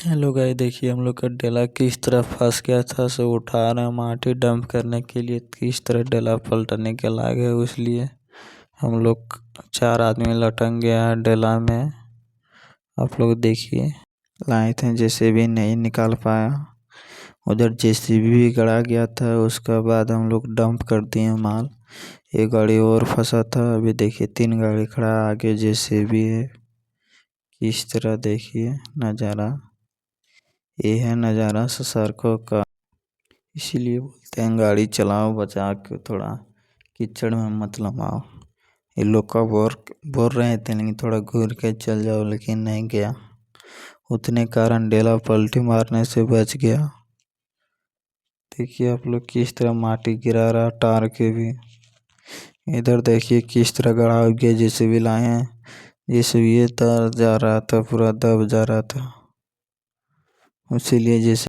Hello guys, देखिए हम लोग का डेला किस तरह फंस गया था। सो उठा रहे हैं माटी डंप करने के लिए, किस तरह डेला पलटने के लायक है। इसलिए हम लोग 4 आदमी लटक गया है डेला में। आप लोग देखिए, लाए थे जेसीबी नहीं निकाल पाया। उधर जेसीबी भी गड़ा गया था। उसके बाद हम लोग डंप कर दिए माल। एक गाड़ी और फंसा था। अभी देखिए 3 गाड़ी खड़ा है, आगे जेसीबी है। किस तरह देखिए नज़ारा, ये है नज़ारा सड़कों का। इसीलिए बोलते हैं गाड़ी चलाओ बचा के, थोड़ा कीचड़ में मत लमाओ। ये लोग का बोल रहे थे लेकिन थोड़ा घूर के चल जाओ, लेकिन नहीं गया। उतने कारण डेला पलटी मारने से बच गया। देखिए आप लोग किस तरह माटी गिरा रहा टार के भी। इधर देखिए किस तरह गड़ा हो गया। जैसे भी लाए हैं, जैसे भी ये तार जा रहा था पूरा दब जा रहा था, इसीलिए जैसे